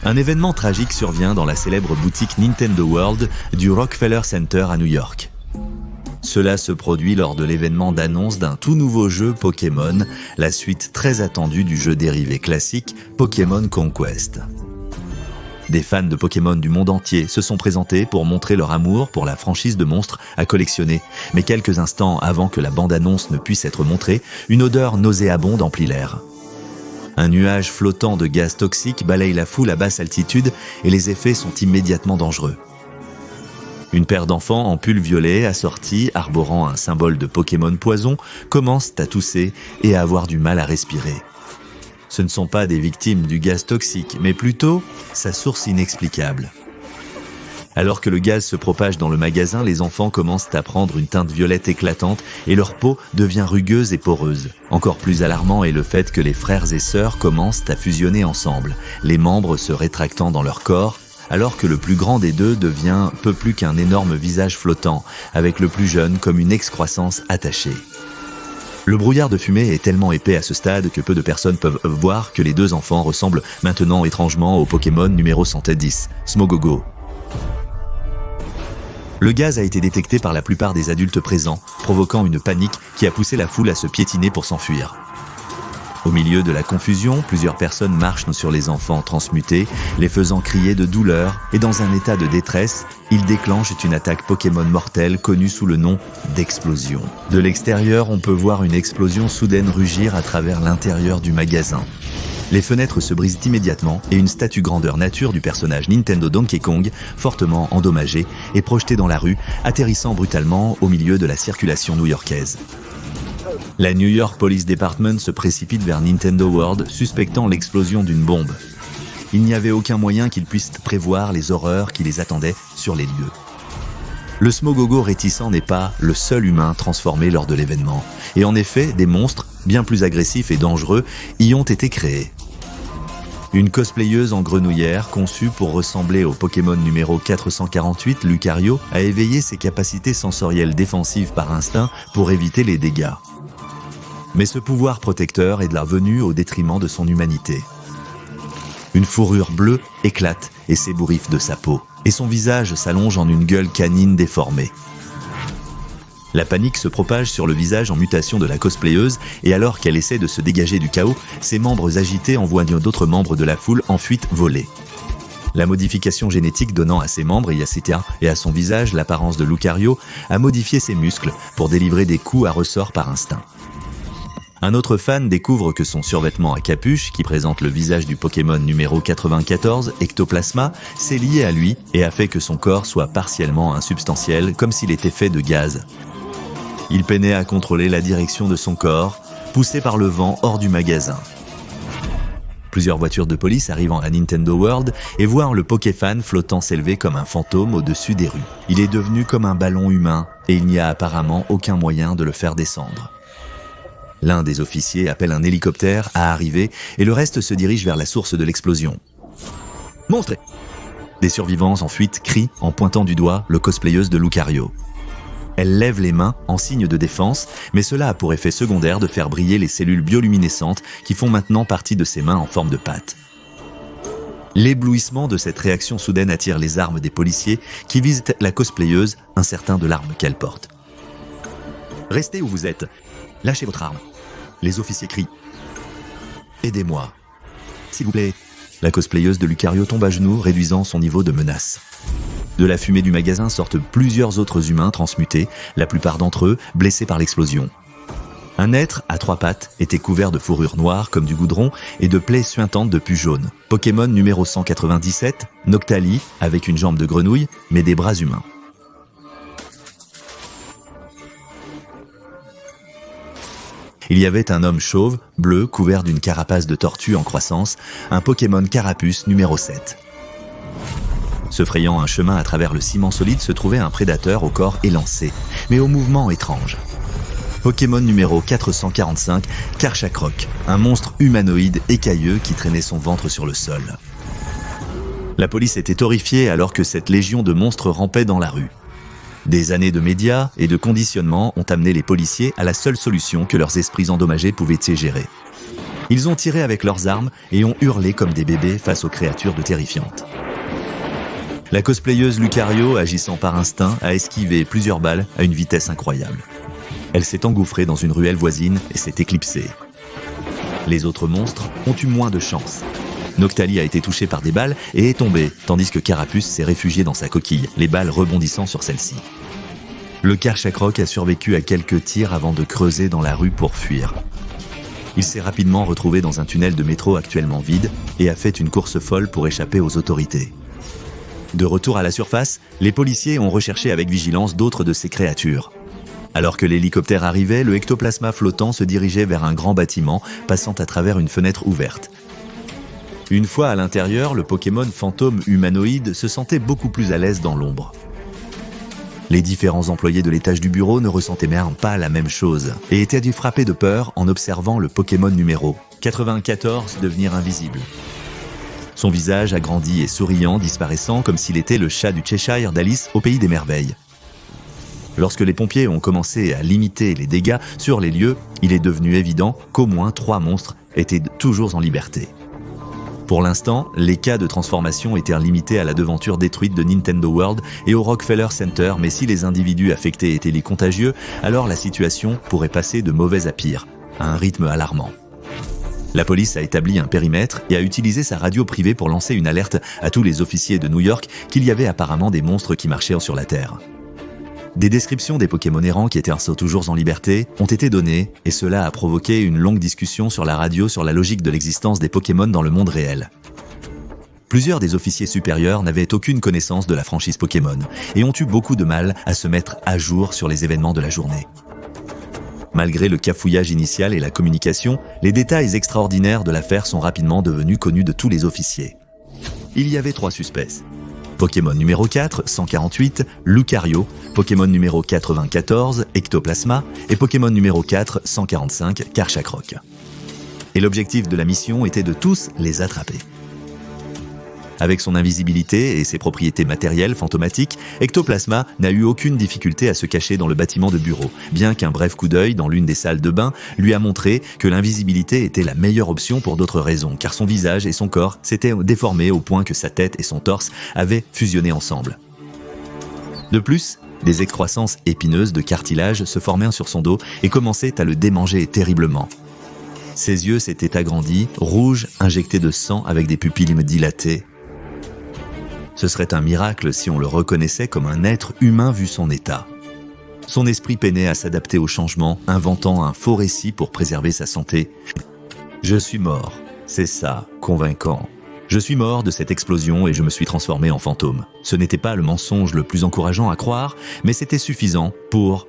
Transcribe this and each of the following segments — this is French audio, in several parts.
Un événement tragique survient dans la célèbre boutique Nintendo World du Rockefeller Center à New York. Cela se produit lors de l'événement d'annonce d'un tout nouveau jeu Pokémon, la suite très attendue du jeu dérivé classique Pokémon Conquest. Des fans de Pokémon du monde entier se sont présentés pour montrer leur amour pour la franchise de monstres à collectionner. Mais quelques instants avant que la bande-annonce ne puisse être montrée, une odeur nauséabonde emplit l'air. Un nuage flottant de gaz toxiques balaye la foule à basse altitude et les effets sont immédiatement dangereux. Une paire d'enfants en pull violet assortis, arborant un symbole de Pokémon poison, commencent à tousser et à avoir du mal à respirer. Ce ne sont pas des victimes du gaz toxique, mais plutôt sa source inexplicable. Alors que le gaz se propage dans le magasin, les enfants commencent à prendre une teinte violette éclatante et leur peau devient rugueuse et poreuse. Encore plus alarmant est le fait que les frères et sœurs commencent à fusionner ensemble, les membres se rétractant dans leur corps, alors que le plus grand des deux devient peu plus qu'un énorme visage flottant, avec le plus jeune comme une excroissance attachée. Le brouillard de fumée est tellement épais à ce stade que peu de personnes peuvent voir que les deux enfants ressemblent maintenant étrangement au Pokémon numéro 110, Smogogo. Le gaz a été détecté par la plupart des adultes présents, provoquant une panique qui a poussé la foule à se piétiner pour s'enfuir. Au milieu de la confusion, plusieurs personnes marchent sur les enfants transmutés, les faisant crier de douleur, et dans un état de détresse, ils déclenchent une attaque Pokémon mortelle connue sous le nom d'explosion. De l'extérieur, on peut voir une explosion soudaine rugir à travers l'intérieur du magasin. Les fenêtres se brisent immédiatement et une statue grandeur nature du personnage Nintendo Donkey Kong, fortement endommagée, est projetée dans la rue, atterrissant brutalement au milieu de la circulation new-yorkaise. La New York Police Department se précipite vers Nintendo World, suspectant l'explosion d'une bombe. Il n'y avait aucun moyen qu'ils puissent prévoir les horreurs qui les attendaient sur les lieux. Le Smogogo réticent n'est pas le seul humain transformé lors de l'événement. Et en effet, des monstres, bien plus agressifs et dangereux, y ont été créés. Une cosplayeuse en grenouillère, conçue pour ressembler au Pokémon numéro 448, Lucario, a éveillé ses capacités sensorielles défensives par instinct pour éviter les dégâts. Mais ce pouvoir protecteur est de la venue au détriment de son humanité. Une fourrure bleue éclate et s'ébouriffe de sa peau, et son visage s'allonge en une gueule canine déformée. La panique se propage sur le visage en mutation de la cosplayeuse, et alors qu'elle essaie de se dégager du chaos, ses membres agités envoient d'autres membres de la foule en fuite volée. La modification génétique donnant à ses membres et à son visage l'apparence de Lucario a modifié ses muscles pour délivrer des coups à ressort par instinct. Un autre fan découvre que son survêtement à capuche, qui présente le visage du Pokémon numéro 94, Ectoplasma, s'est lié à lui et a fait que son corps soit partiellement insubstantiel, comme s'il était fait de gaz. Il peinait à contrôler la direction de son corps, poussé par le vent hors du magasin. Plusieurs voitures de police arrivant à Nintendo World et voient le Pokéfan flottant s'élever comme un fantôme au-dessus des rues. Il est devenu comme un ballon humain et il n'y a apparemment aucun moyen de le faire descendre. L'un des officiers appelle un hélicoptère à arriver et le reste se dirige vers la source de l'explosion. « Monstre !» Des survivants en fuite crient en pointant du doigt le cosplayeuse de Lucario. Elle lève les mains en signe de défense, mais cela a pour effet secondaire de faire briller les cellules bioluminescentes qui font maintenant partie de ses mains en forme de pattes. L'éblouissement de cette réaction soudaine attire les armes des policiers qui visent la cosplayeuse, incertains de l'arme qu'elle porte. « Restez où vous êtes ! Lâchez votre arme !» Les officiers crient. « Aidez-moi, s'il vous plaît !» La cosplayeuse de Lucario tombe à genoux, réduisant son niveau de menace. De la fumée du magasin sortent plusieurs autres humains transmutés, la plupart d'entre eux blessés par l'explosion. Un être à 3 pattes était couvert de fourrure noire comme du goudron et de plaies suintantes de pus jaunes. Pokémon numéro 197, Noctali, avec une jambe de grenouille, mais des bras humains. Il y avait un homme chauve, bleu, couvert d'une carapace de tortue en croissance, un Pokémon Carapuce numéro 7. Se frayant un chemin à travers le ciment solide se trouvait un prédateur au corps élancé, mais au mouvement étrange. Pokémon numéro 445, Karchakroc, un monstre humanoïde écailleux qui traînait son ventre sur le sol. La police était horrifiée alors que cette légion de monstres rampait dans la rue. Des années de médias et de conditionnement ont amené les policiers à la seule solution que leurs esprits endommagés pouvaient gérer. Ils ont tiré avec leurs armes et ont hurlé comme des bébés face aux créatures de terrifiantes. La cosplayeuse Lucario, agissant par instinct, a esquivé plusieurs balles à une vitesse incroyable. Elle s'est engouffrée dans une ruelle voisine et s'est éclipsée. Les autres monstres ont eu moins de chance. Noctali a été touchée par des balles et est tombée, tandis que Carapuce s'est réfugié dans sa coquille, les balles rebondissant sur celle-ci. Le Karchakroc a survécu à quelques tirs avant de creuser dans la rue pour fuir. Il s'est rapidement retrouvé dans un tunnel de métro actuellement vide et a fait une course folle pour échapper aux autorités. De retour à la surface, les policiers ont recherché avec vigilance d'autres de ces créatures. Alors que l'hélicoptère arrivait, le ectoplasma flottant se dirigeait vers un grand bâtiment, passant à travers une fenêtre ouverte. Une fois à l'intérieur, le Pokémon fantôme humanoïde se sentait beaucoup plus à l'aise dans l'ombre. Les différents employés de l'étage du bureau ne ressentaient même pas la même chose et étaient dû frapper de peur en observant le Pokémon numéro 94 devenir invisible. Son visage agrandi et souriant, disparaissant comme s'il était le chat du Cheshire d'Alice au Pays des Merveilles. Lorsque les pompiers ont commencé à limiter les dégâts sur les lieux, il est devenu évident qu'au moins 3 monstres étaient toujours en liberté. Pour l'instant, les cas de transformation étaient limités à la devanture détruite de Nintendo World et au Rockefeller Center, mais si les individus affectés étaient les contagieux, alors la situation pourrait passer de mauvais à pire, à un rythme alarmant. La police a établi un périmètre et a utilisé sa radio privée pour lancer une alerte à tous les officiers de New York qu'il y avait apparemment des monstres qui marchaient sur la Terre. Des descriptions des Pokémon errants qui étaient toujours en liberté ont été données et cela a provoqué une longue discussion sur la radio sur la logique de l'existence des Pokémon dans le monde réel. Plusieurs des officiers supérieurs n'avaient aucune connaissance de la franchise Pokémon et ont eu beaucoup de mal à se mettre à jour sur les événements de la journée. Malgré le cafouillage initial et la communication, les détails extraordinaires de l'affaire sont rapidement devenus connus de tous les officiers. Il y avait 3 suspects. Pokémon numéro 4, 148, Lucario, Pokémon numéro 94, Ectoplasma, et Pokémon numéro 4, 145, Karchakroc. Et l'objectif de la mission était de tous les attraper. Avec son invisibilité et ses propriétés matérielles fantomatiques, Ectoplasma n'a eu aucune difficulté à se cacher dans le bâtiment de bureau, bien qu'un bref coup d'œil dans l'une des salles de bain lui a montré que l'invisibilité était la meilleure option pour d'autres raisons, car son visage et son corps s'étaient déformés au point que sa tête et son torse avaient fusionné ensemble. De plus, des excroissances épineuses de cartilage se formaient sur son dos et commençaient à le démanger terriblement. Ses yeux s'étaient agrandis, rouges, injectés de sang avec des pupilles dilatées. Ce serait un miracle si on le reconnaissait comme un être humain vu son état. Son esprit peinait à s'adapter au changement, inventant un faux récit pour préserver sa santé. « Je suis mort, c'est ça, convaincant. Je suis mort de cette explosion et je me suis transformé en fantôme. Ce n'était pas le mensonge le plus encourageant à croire, mais c'était suffisant pour... »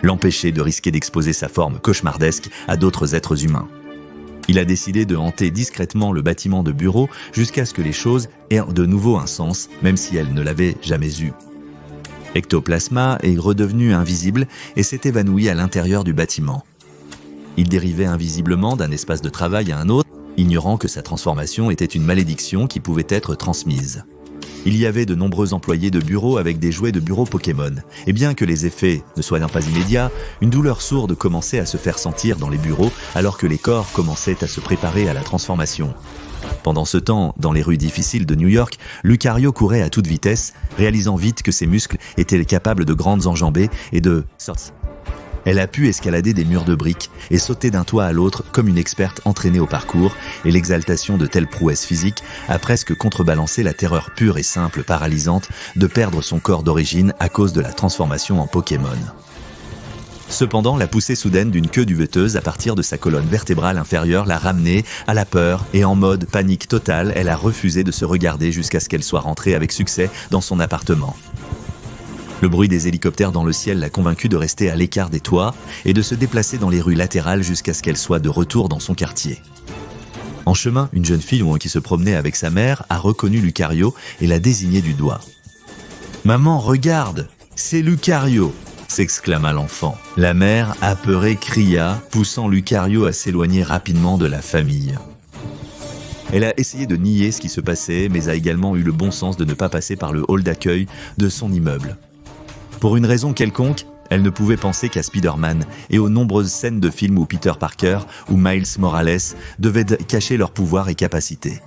l'empêcher de risquer d'exposer sa forme cauchemardesque à d'autres êtres humains. Il a décidé de hanter discrètement le bâtiment de bureau jusqu'à ce que les choses aient de nouveau un sens, même si elles ne l'avaient jamais eu. Ectoplasma est redevenu invisible et s'est évanoui à l'intérieur du bâtiment. Il dérivait invisiblement d'un espace de travail à un autre, ignorant que sa transformation était une malédiction qui pouvait être transmise. Il y avait de nombreux employés de bureau avec des jouets de bureau Pokémon, et bien que les effets ne soient pas immédiats, une douleur sourde commençait à se faire sentir dans les bureaux alors que les corps commençaient à se préparer à la transformation. Pendant ce temps, dans les rues difficiles de New York, Lucario courait à toute vitesse, réalisant vite que ses muscles étaient capables de grandes enjambées et de sorts. Elle a pu escalader des murs de briques et sauter d'un toit à l'autre comme une experte entraînée au parcours, et l'exaltation de telles prouesses physiques a presque contrebalancé la terreur pure et simple paralysante de perdre son corps d'origine à cause de la transformation en Pokémon. Cependant, la poussée soudaine d'une queue duveteuse à partir de sa colonne vertébrale inférieure l'a ramenée à la peur et en mode panique totale, elle a refusé de se regarder jusqu'à ce qu'elle soit rentrée avec succès dans son appartement. Le bruit des hélicoptères dans le ciel l'a convaincue de rester à l'écart des toits et de se déplacer dans les rues latérales jusqu'à ce qu'elle soit de retour dans son quartier. En chemin, une jeune fille qui se promenait avec sa mère a reconnu Lucario et l'a désigné du doigt. « Maman, regarde, c'est Lucario !» s'exclama l'enfant. La mère, apeurée, cria, poussant Lucario à s'éloigner rapidement de la famille. Elle a essayé de nier ce qui se passait, mais a également eu le bon sens de ne pas passer par le hall d'accueil de son immeuble. Pour une raison quelconque, Elle ne pouvait penser qu'à Spider-Man et aux nombreuses scènes de films où Peter Parker ou Miles Morales devaient cacher leurs pouvoirs et capacités.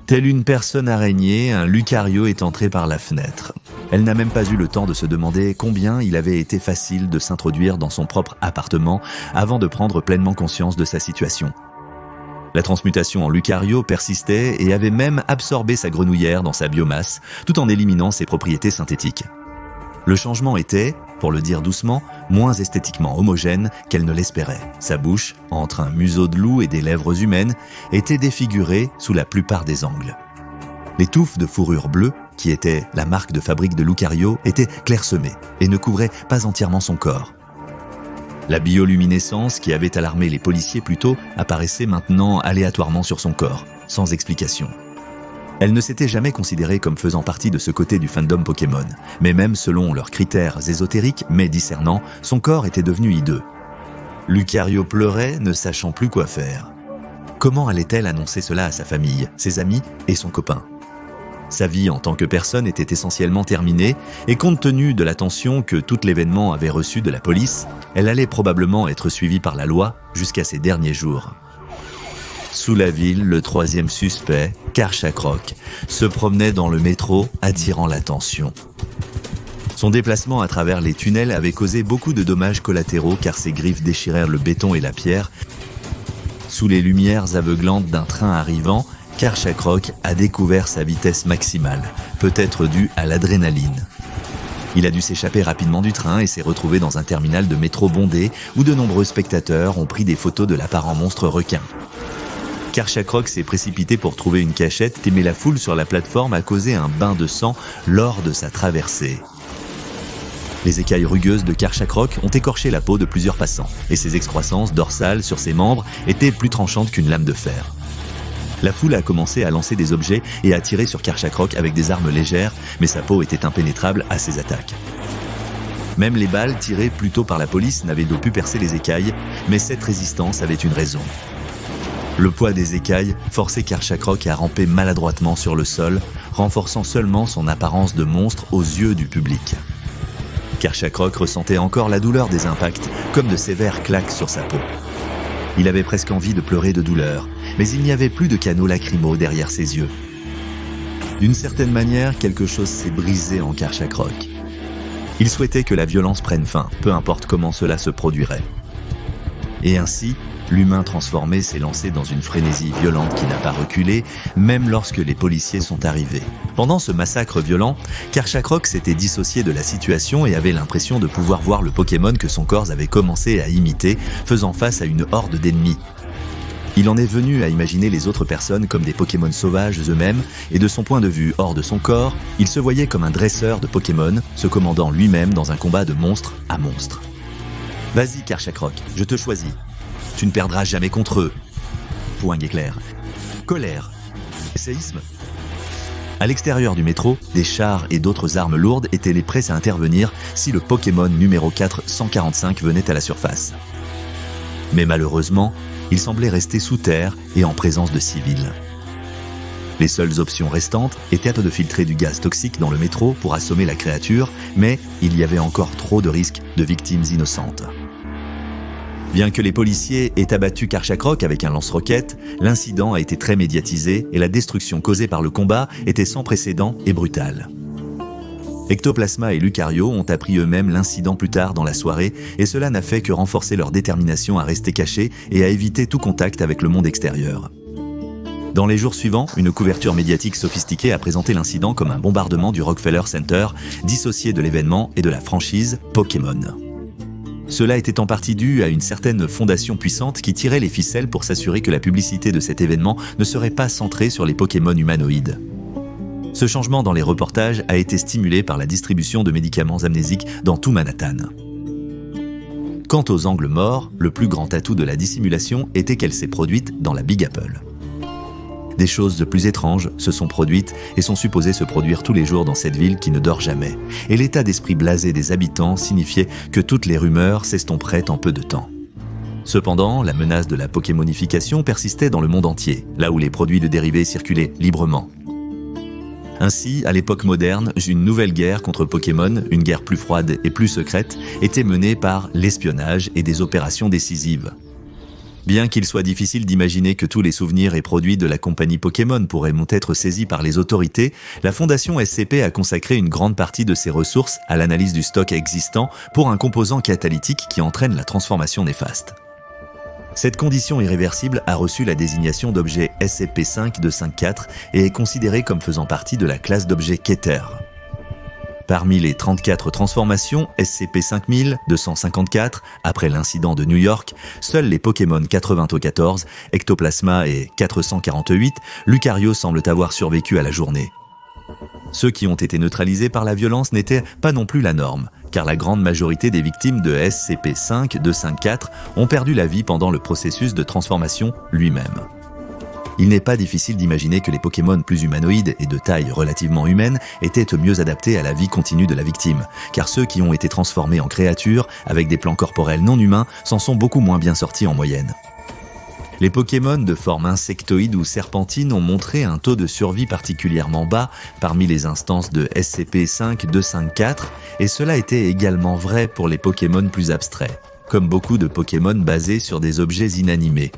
Telle une personne araignée, un Lucario est entré par la fenêtre. Elle n'a même pas eu le temps de se demander combien il avait été facile de s'introduire dans son propre appartement avant de prendre pleinement conscience de sa situation. La transmutation en Lucario persistait et avait même absorbé sa grenouillère dans sa biomasse, tout en éliminant ses propriétés synthétiques. Le changement était, pour le dire doucement, moins esthétiquement homogène qu'elle ne l'espérait. Sa bouche, entre un museau de loup et des lèvres humaines, était défigurée sous la plupart des angles. Les touffes de fourrure bleue, qui étaient la marque de fabrique de Lucario, étaient clairsemées et ne couvraient pas entièrement son corps. La bioluminescence qui avait alarmé les policiers plus tôt apparaissait maintenant aléatoirement sur son corps, sans explication. Elle ne s'était jamais considérée comme faisant partie de ce côté du fandom Pokémon, mais même selon leurs critères ésotériques mais discernants, son corps était devenu hideux. Lucario pleurait, ne sachant plus quoi faire. Comment allait-elle annoncer cela à sa famille, ses amis et son copain ? Sa vie en tant que personne était essentiellement terminée, et compte tenu de l'attention que tout l'événement avait reçue de la police, elle allait probablement être suivie par la loi jusqu'à ses derniers jours. Sous la ville, le troisième suspect, Karchakrok, se promenait dans le métro, attirant l'attention. Son déplacement à travers les tunnels avait causé beaucoup de dommages collatéraux car ses griffes déchirèrent le béton et la pierre. Sous les lumières aveuglantes d'un train arrivant, Karchakrok a découvert sa vitesse maximale, peut-être due à l'adrénaline. Il a dû s'échapper rapidement du train et s'est retrouvé dans un terminal de métro bondé où de nombreux spectateurs ont pris des photos de l'apparent monstre requin. Karchakrok s'est précipité pour trouver une cachette, mais la foule sur la plateforme a causé un bain de sang lors de sa traversée. Les écailles rugueuses de Karchakrok ont écorché la peau de plusieurs passants, et ses excroissances dorsales sur ses membres étaient plus tranchantes qu'une lame de fer. La foule a commencé à lancer des objets et à tirer sur Karchakrok avec des armes légères, mais sa peau était impénétrable à ces attaques. Même les balles tirées plus tôt par la police n'avaient pu percer les écailles, mais cette résistance avait une raison. Le poids des écailles forçait Karchakrok à ramper maladroitement sur le sol, renforçant seulement son apparence de monstre aux yeux du public. Karchakrok ressentait encore la douleur des impacts, comme de sévères claques sur sa peau. Il avait presque envie de pleurer de douleur, mais il n'y avait plus de canaux lacrymaux derrière ses yeux. D'une certaine manière, quelque chose s'est brisé en Karchakrok. Il souhaitait que la violence prenne fin, peu importe comment cela se produirait. Et ainsi, l'humain transformé s'est lancé dans une frénésie violente qui n'a pas reculé, même lorsque les policiers sont arrivés. Pendant ce massacre violent, Karchakrok s'était dissocié de la situation et avait l'impression de pouvoir voir le Pokémon que son corps avait commencé à imiter, faisant face à une horde d'ennemis. Il en est venu à imaginer les autres personnes comme des Pokémon sauvages eux-mêmes, et de son point de vue hors de son corps, il se voyait comme un dresseur de Pokémon, se commandant lui-même dans un combat de monstre à monstre. « Vas-y Karchakrok, je te choisis. Tu ne perdras jamais contre eux. » Poing éclair. Colère. Séisme. À l'extérieur du métro, des chars et d'autres armes lourdes étaient les prêts à intervenir si le Pokémon numéro 445 venait à la surface. Mais malheureusement, il semblait rester sous terre et en présence de civils. Les seules options restantes étaient de filtrer du gaz toxique dans le métro pour assommer la créature, mais il y avait encore trop de risques de victimes innocentes. Bien que les policiers aient abattu Karchakrok avec un lance-roquettes, l'incident a été très médiatisé et la destruction causée par le combat était sans précédent et brutale. Ectoplasma et Lucario ont appris eux-mêmes l'incident plus tard dans la soirée et cela n'a fait que renforcer leur détermination à rester cachés et à éviter tout contact avec le monde extérieur. Dans les jours suivants, une couverture médiatique sophistiquée a présenté l'incident comme un bombardement du Rockefeller Center, dissocié de l'événement et de la franchise Pokémon. Cela était en partie dû à une certaine fondation puissante qui tirait les ficelles pour s'assurer que la publicité de cet événement ne serait pas centrée sur les Pokémon humanoïdes. Ce changement dans les reportages a été stimulé par la distribution de médicaments amnésiques dans tout Manhattan. Quant aux angles morts, le plus grand atout de la dissimulation était qu'elle s'est produite dans la Big Apple. Des choses de plus étranges se sont produites et sont supposées se produire tous les jours dans cette ville qui ne dort jamais. Et l'état d'esprit blasé des habitants signifiait que toutes les rumeurs s'estomperaient en peu de temps. Cependant, la menace de la pokémonification persistait dans le monde entier, là où les produits de dérivés circulaient librement. Ainsi, à l'époque moderne, une nouvelle guerre contre Pokémon, une guerre plus froide et plus secrète, était menée par l'espionnage et des opérations décisives. Bien qu'il soit difficile d'imaginer que tous les souvenirs et produits de la compagnie Pokémon pourraient être saisis par les autorités, la fondation SCP a consacré une grande partie de ses ressources à l'analyse du stock existant pour un composant catalytique qui entraîne la transformation néfaste. Cette condition irréversible a reçu la désignation d'objet SCP-5-254 et est considérée comme faisant partie de la classe d'objets Keter. Parmi les 34 transformations SCP-5254, après l'incident de New York, seuls les Pokémon 94, Ectoplasma et 448, Lucario semblent avoir survécu à la journée. Ceux qui ont été neutralisés par la violence n'étaient pas non plus la norme, car la grande majorité des victimes de SCP-5254 ont perdu la vie pendant le processus de transformation lui-même. Il n'est pas difficile d'imaginer que les Pokémon plus humanoïdes et de taille relativement humaine étaient mieux adaptés à la vie continue de la victime, car ceux qui ont été transformés en créatures avec des plans corporels non humains s'en sont beaucoup moins bien sortis en moyenne. Les Pokémon de forme insectoïde ou serpentine ont montré un taux de survie particulièrement bas parmi les instances de SCP-5254, et cela était également vrai pour les Pokémon plus abstraits, comme beaucoup de Pokémon basés sur des objets inanimés.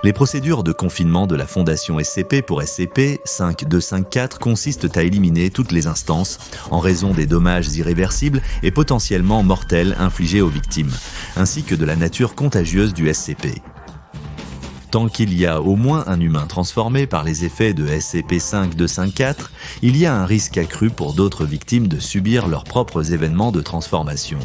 Les procédures de confinement de la Fondation SCP pour SCP-5254 consistent à éliminer toutes les instances en raison des dommages irréversibles et potentiellement mortels infligés aux victimes, ainsi que de la nature contagieuse du SCP. Tant qu'il y a au moins un humain transformé par les effets de SCP-5254, il y a un risque accru pour d'autres victimes de subir leurs propres événements de transformation.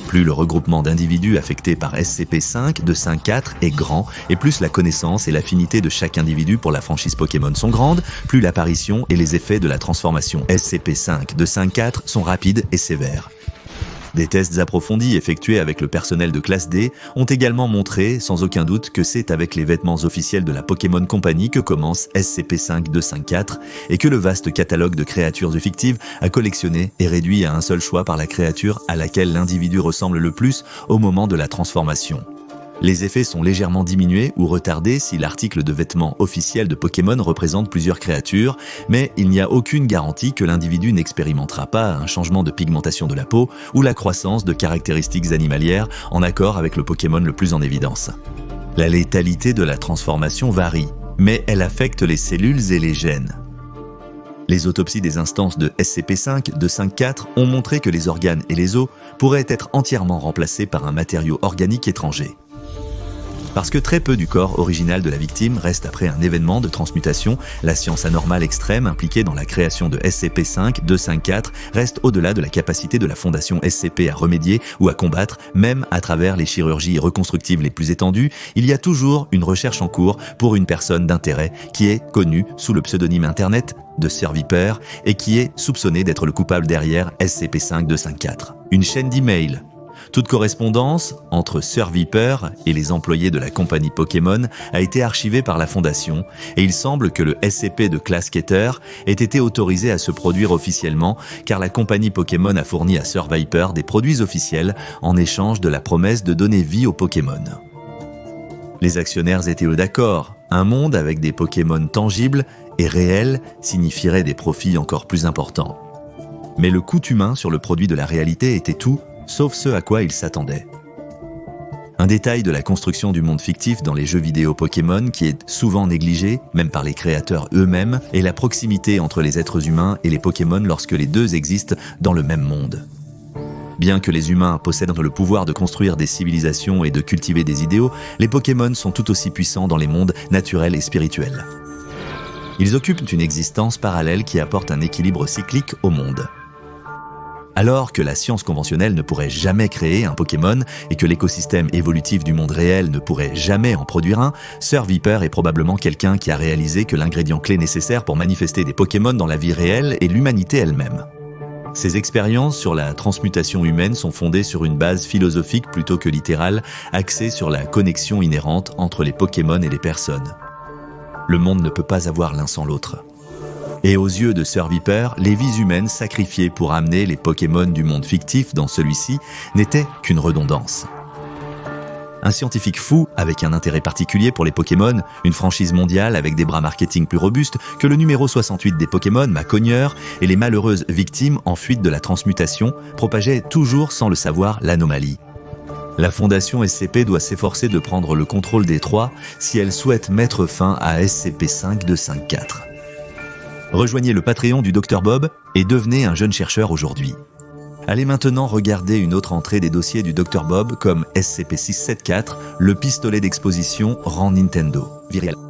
Plus le regroupement d'individus affectés par SCP-5254 est grand, et plus la connaissance et l'affinité de chaque individu pour la franchise Pokémon sont grandes, plus l'apparition et les effets de la transformation SCP-5254 sont rapides et sévères. Des tests approfondis effectués avec le personnel de classe D ont également montré, sans aucun doute, que c'est avec les vêtements officiels de la Pokémon Company que commence SCP-5254 et que le vaste catalogue de créatures fictives a collectionné et réduit à un seul choix par la créature à laquelle l'individu ressemble le plus au moment de la transformation. Les effets sont légèrement diminués ou retardés si l'article de vêtements officiel de Pokémon représente plusieurs créatures, mais il n'y a aucune garantie que l'individu n'expérimentera pas un changement de pigmentation de la peau ou la croissance de caractéristiques animalières en accord avec le Pokémon le plus en évidence. La létalité de la transformation varie, mais elle affecte les cellules et les gènes. Les autopsies des instances de SCP-5254 ont montré que les organes et les os pourraient être entièrement remplacés par un matériau organique étranger. Parce que très peu du corps original de la victime reste après un événement de transmutation, la science anormale extrême impliquée dans la création de SCP-5254 reste au-delà de la capacité de la Fondation SCP à remédier ou à combattre, même à travers les chirurgies reconstructives les plus étendues. Il y a toujours une recherche en cours pour une personne d'intérêt qui est connue sous le pseudonyme internet de Sir Viper et qui est soupçonnée d'être le coupable derrière SCP-5254. Une chaîne d'emails. Toute correspondance entre Sir Viper et les employés de la compagnie Pokémon a été archivée par la Fondation et il semble que le SCP de classe Keter ait été autorisé à se produire officiellement car la compagnie Pokémon a fourni à Sir Viper des produits officiels en échange de la promesse de donner vie aux Pokémon. Les actionnaires étaient d'accord, un monde avec des Pokémon tangibles et réels signifierait des profits encore plus importants. Mais le coût humain sur le produit de la réalité était tout, sauf ce à quoi ils s'attendaient. Un détail de la construction du monde fictif dans les jeux vidéo Pokémon qui est souvent négligé, même par les créateurs eux-mêmes, est la proximité entre les êtres humains et les Pokémon lorsque les deux existent dans le même monde. Bien que les humains possèdent le pouvoir de construire des civilisations et de cultiver des idéaux, les Pokémon sont tout aussi puissants dans les mondes naturels et spirituels. Ils occupent une existence parallèle qui apporte un équilibre cyclique au monde. Alors que la science conventionnelle ne pourrait jamais créer un Pokémon et que l'écosystème évolutif du monde réel ne pourrait jamais en produire un, Sir Viper est probablement quelqu'un qui a réalisé que l'ingrédient clé nécessaire pour manifester des Pokémon dans la vie réelle est l'humanité elle-même. Ces expériences sur la transmutation humaine sont fondées sur une base philosophique plutôt que littérale, axée sur la connexion inhérente entre les Pokémon et les personnes. Le monde ne peut pas avoir l'un sans l'autre. Et aux yeux de Sir Viper, les vies humaines sacrifiées pour amener les Pokémon du monde fictif dans celui-ci n'étaient qu'une redondance. Un scientifique fou, avec un intérêt particulier pour les Pokémon, une franchise mondiale avec des bras marketing plus robustes que le numéro 68 des Pokémon, Macogneur, et les malheureuses victimes en fuite de la transmutation, propageait toujours sans le savoir l'anomalie. La fondation SCP doit s'efforcer de prendre le contrôle des trois si elle souhaite mettre fin à SCP-5254. Rejoignez le Patreon du Dr Bob et devenez un jeune chercheur aujourd'hui. Allez maintenant regarder une autre entrée des dossiers du Dr Bob comme SCP-674, le pistolet d'exposition rend Nintendo. Viral.